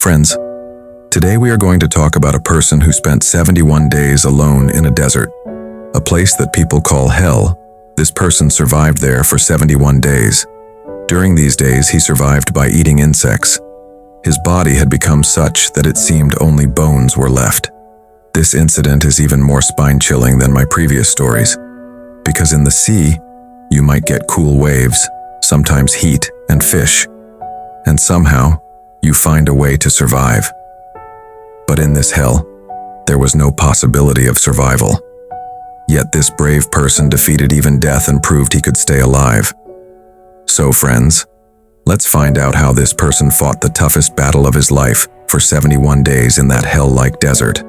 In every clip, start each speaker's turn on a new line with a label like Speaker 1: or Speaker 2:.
Speaker 1: Friends, today we are going to talk about a person who spent 71 days alone in a desert, a place that people call hell. This person survived there for 71 days. During these days, he survived by eating insects. His body had become such that it seemed only bones were left. This incident is even more spine-chilling than my previous stories, because in the sea, you might get cool waves, sometimes heat and fish, and somehow, you find a way to survive. But in this hell, there was no possibility of survival. Yet this brave person defeated even death and proved he could stay alive. So friends, let's find out how this person fought the toughest battle of his life for 71 days in that hell-like desert.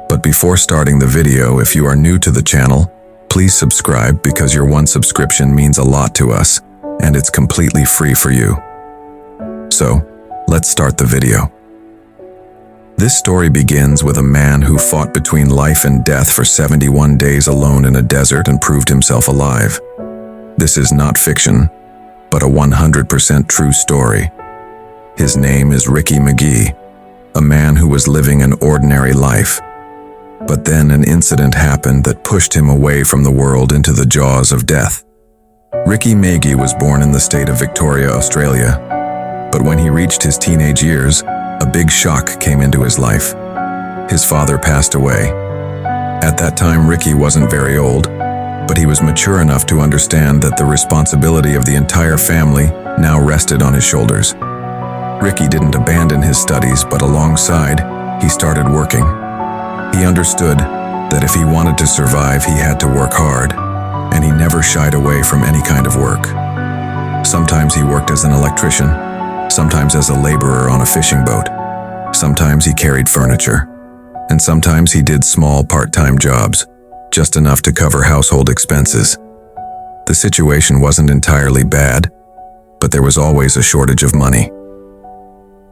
Speaker 1: But before starting the video, if you are new to the channel, please subscribe because your one subscription means a lot to us, and it's completely free for you. So, let's start the video. This story begins with a man who fought between life and death for 71 days alone in a desert and proved himself alive. This is not fiction, but a 100% true story. His name is Ricky McGee, a man who was living an ordinary life. But then an incident happened that pushed him away from the world into the jaws of death. Ricky McGee was born in the state of Victoria, Australia. But when he reached his teenage years, a big shock came into his life. His father passed away. At that time, Ricky wasn't very old, but he was mature enough to understand that the responsibility of the entire family now rested on his shoulders. Ricky didn't abandon his studies, but alongside, he started working. He understood that if he wanted to survive, he had to work hard, and he never shied away from any kind of work. Sometimes he worked as an electrician, sometimes as a laborer on a fishing boat. Sometimes he carried furniture, and sometimes he did small part-time jobs, just enough to cover household expenses. The situation wasn't entirely bad, but there was always a shortage of money.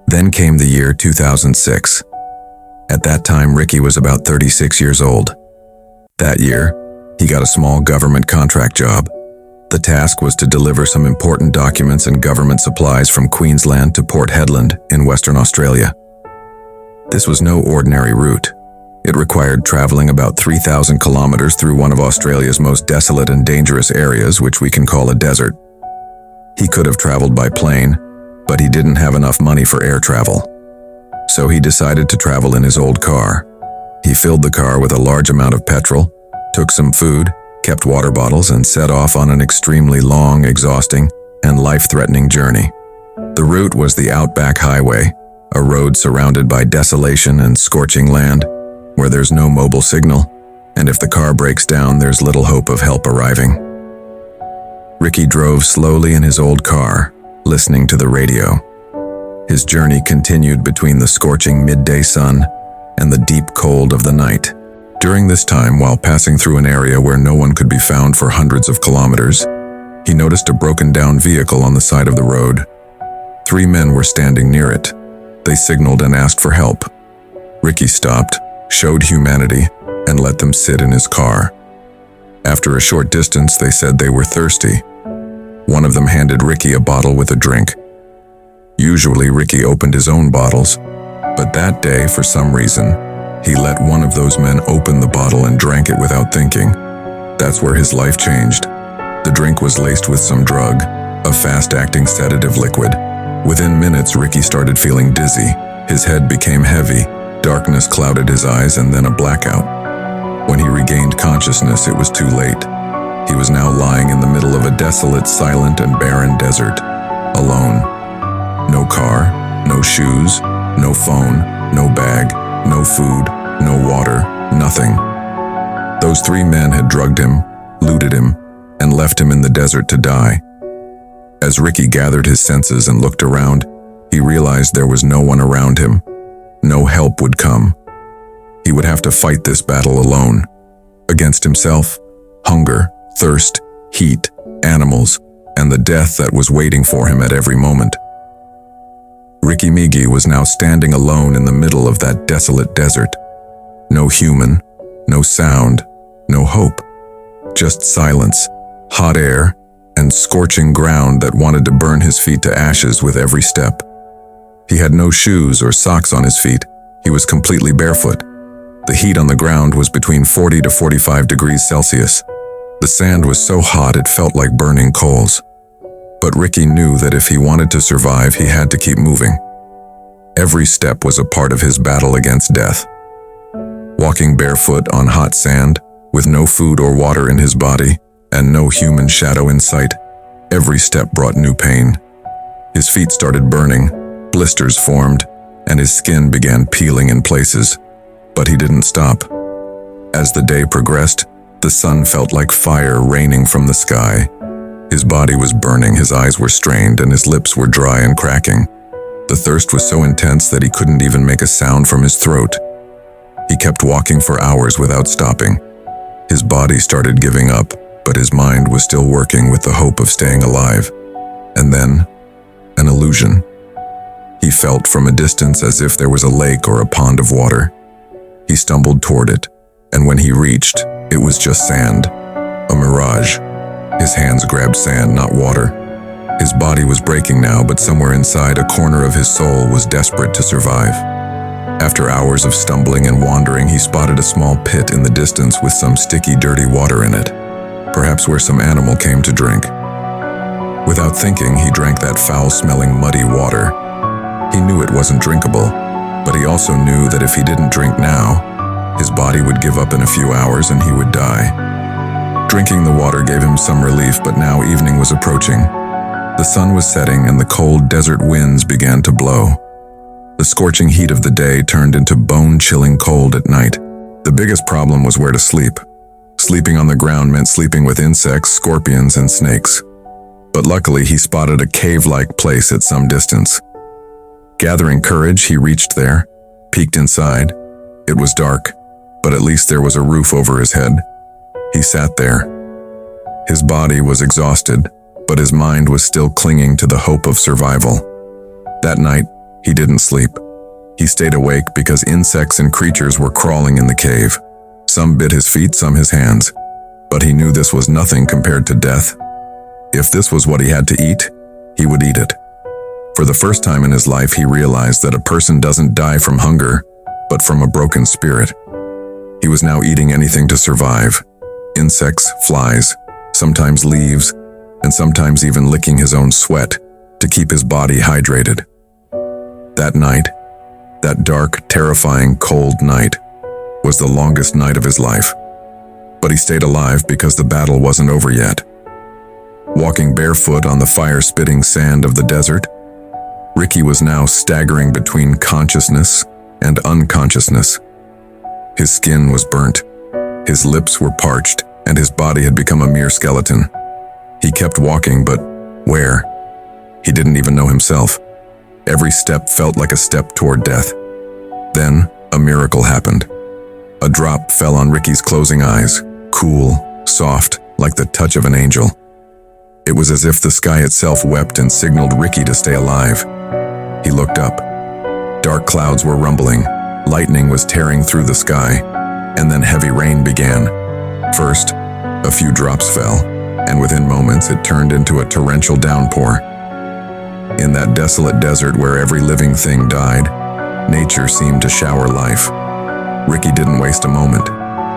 Speaker 1: Then came the year 2006. At that time, Ricky was about 36 years old. That year, he got a small government contract job. The task was to deliver some important documents and government supplies from Queensland to Port Hedland in Western Australia. This was no ordinary route. It required traveling about 3,000 kilometers through one of Australia's most desolate and dangerous areas, which we can call a desert. He could have traveled by plane, but he didn't have enough money for air travel. So he decided to travel in his old car. He filled the car with a large amount of petrol, took some food, kept water bottles, and set off on an extremely long, exhausting, and life-threatening journey. The route was the Outback Highway, a road surrounded by desolation and scorching land, where there's no mobile signal, and if the car breaks down, there's little hope of help arriving. Ricky drove slowly in his old car, listening to the radio. His journey continued between the scorching midday sun and the deep cold of the night. During this time, while passing through an area where no one could be found for hundreds of kilometers, he noticed a broken-down vehicle on the side of the road. 3 men were standing near it. They signaled and asked for help. Ricky stopped, showed humanity, and let them sit in his car. After a short distance, they said they were thirsty. One of them handed Ricky a bottle with a drink. Usually, Ricky opened his own bottles, but that day, for some reason, he let one of those men open the bottle and drank it without thinking. That's where his life changed. The drink was laced with some drug, a fast-acting sedative liquid. Within minutes, Ricky started feeling dizzy. His head became heavy, darkness clouded his eyes, and then a blackout. When he regained consciousness, it was too late. He was now lying in the middle of a desolate, silent, and barren desert, alone. No car, no shoes, no phone, no bag, no food, no water, nothing. Those 3 men had drugged him, looted him, and left him in the desert to die. As Ricky gathered his senses and looked around, he realized there was no one around him. No help would come. He would have to fight this battle alone. Against himself, hunger, thirst, heat, animals, and the death that was waiting for him at every moment. Ricky McGee was now standing alone in the middle of that desolate desert. No human, no sound, no hope. Just silence, hot air, and scorching ground that wanted to burn his feet to ashes with every step. He had no shoes or socks on his feet. He was completely barefoot. The heat on the ground was between 40 to 45 degrees Celsius. The sand was so hot it felt like burning coals. But Ricky knew that if he wanted to survive, he had to keep moving. Every step was a part of his battle against death. Walking barefoot on hot sand, with no food or water in his body, and no human shadow in sight, every step brought new pain. His feet started burning, blisters formed, and his skin began peeling in places. But he didn't stop. As the day progressed, the sun felt like fire raining from the sky. His body was burning, his eyes were strained, and his lips were dry and cracking. The thirst was so intense that he couldn't even make a sound from his throat. He kept walking for hours without stopping. His body started giving up, but his mind was still working with the hope of staying alive. And then, an illusion. He felt from a distance as if there was a lake or a pond of water. He stumbled toward it, and when he reached, it was just sand, a mirage. His hands grabbed sand, not water. His body was breaking now, but somewhere inside, a corner of his soul was desperate to survive. After hours of stumbling and wandering, he spotted a small pit in the distance with some sticky, dirty water in it, perhaps where some animal came to drink. Without thinking, he drank that foul-smelling, muddy water. He knew it wasn't drinkable, but he also knew that if he didn't drink now, his body would give up in a few hours and he would die. Drinking the water gave him some relief, but now evening was approaching. The sun was setting and the cold desert winds began to blow. The scorching heat of the day turned into bone-chilling cold at night. The biggest problem was where to sleep. Sleeping on the ground meant sleeping with insects, scorpions, and snakes. But luckily, he spotted a cave-like place at some distance. Gathering courage, he reached there, peeked inside. It was dark, but at least there was a roof over his head. He sat there. His body was exhausted, but his mind was still clinging to the hope of survival. That night, he didn't sleep. He stayed awake because insects and creatures were crawling in the cave. Some bit his feet, some his hands. But he knew this was nothing compared to death. If this was what he had to eat, he would eat it. For the first time in his life, he realized that a person doesn't die from hunger, but from a broken spirit. He was now eating anything to survive. Insects, flies, sometimes leaves, and sometimes even licking his own sweat to keep his body hydrated. That night, that dark, terrifying, cold night, was the longest night of his life. But he stayed alive because the battle wasn't over yet. Walking barefoot on the fire-spitting sand of the desert, Ricky was now staggering between consciousness and unconsciousness. His skin was burnt, his lips were parched, and his body had become a mere skeleton. He kept walking, but where? He didn't even know himself. Every step felt like a step toward death. Then, a miracle happened. A drop fell on Ricky's closing eyes, cool, soft, like the touch of an angel. It was as if the sky itself wept and signaled Ricky to stay alive. He looked up. Dark clouds were rumbling, lightning was tearing through the sky, and then heavy rain began. First, a few drops fell, and within moments it turned into a torrential downpour. In that desolate desert where every living thing died, nature seemed to shower life. Ricky didn't waste a moment.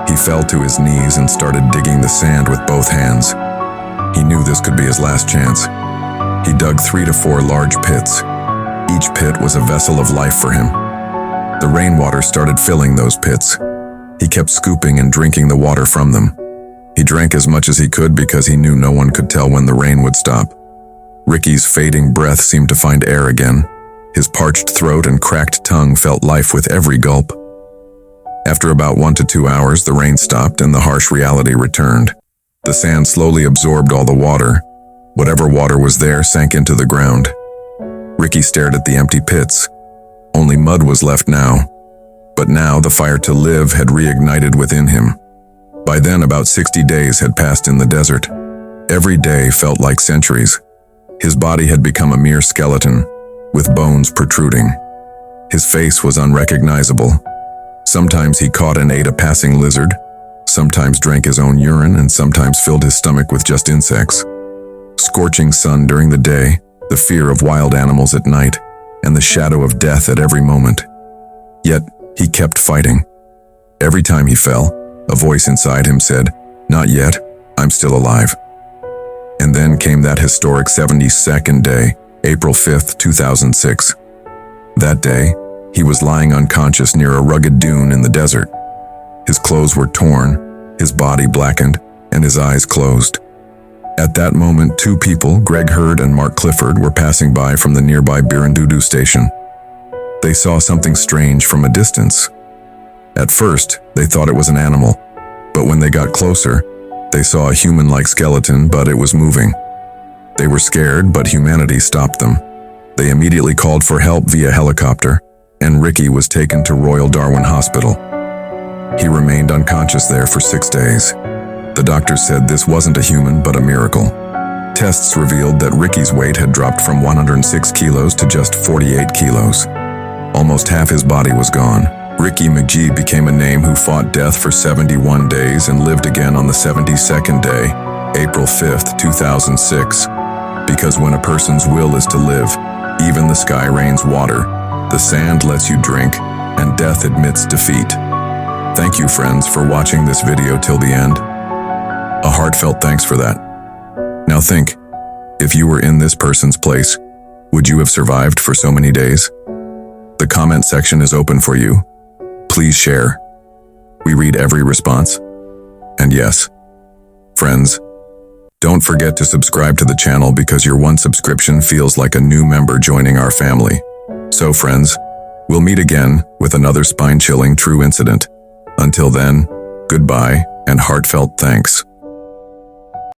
Speaker 1: He fell to his knees and started digging the sand with both hands. He knew this could be his last chance. He dug 3 to 4 large pits. Each pit was a vessel of life for him. The rainwater started filling those pits. He kept scooping and drinking the water from them. He drank as much as he could because he knew no one could tell when the rain would stop. Ricky's fading breath seemed to find air again. His parched throat and cracked tongue felt life with every gulp. After about 1 to 2 hours, the rain stopped and the harsh reality returned. The sand slowly absorbed all the water. Whatever water was there sank into the ground. Ricky stared at the empty pits. Only mud was left now. But now the fire to live had reignited within him. By then, about 60 days had passed in the desert. Every day felt like centuries. His body had become a mere skeleton, with bones protruding. His face was unrecognizable. Sometimes he caught and ate a passing lizard, sometimes drank his own urine, and sometimes filled his stomach with just insects. Scorching sun during the day, the fear of wild animals at night, and the shadow of death at every moment. Yet, he kept fighting. Every time he fell, a voice inside him said, "Not yet, I'm still alive." And then came that historic 72nd day, April 5th, 2006. That day, he was lying unconscious near a rugged dune in the desert. His clothes were torn, his body blackened, and his eyes closed. At that moment, two people, Greg Hurd and Mark Clifford, were passing by from the nearby Birandudu station. They saw something strange from a distance. At first, they thought it was an animal, but when they got closer, they saw a human-like skeleton, but it was moving. They were scared, but humanity stopped them. They immediately called for help via helicopter, and Ricky was taken to Royal Darwin Hospital. He remained unconscious there for 6 days. The doctors said this wasn't a human, but a miracle. Tests revealed that Ricky's weight had dropped from 106 kilos to just 48 kilos. Almost half his body was gone. Ricky McGee became a name who fought death for 71 days and lived again on the 72nd day, April 5th, 2006. Because when a person's will is to live, even the sky rains water, the sand lets you drink, and death admits defeat. Thank you, friends, for watching this video till the end. A heartfelt thanks for that. Now think, if you were in this person's place, would you have survived for so many days? The comment section is open for you. Please share. We read every response. And yes, friends, don't forget to subscribe to the channel because your one subscription feels like a new member joining our family. So friends, we'll meet again with another spine-chilling true incident. Until then, goodbye and heartfelt thanks.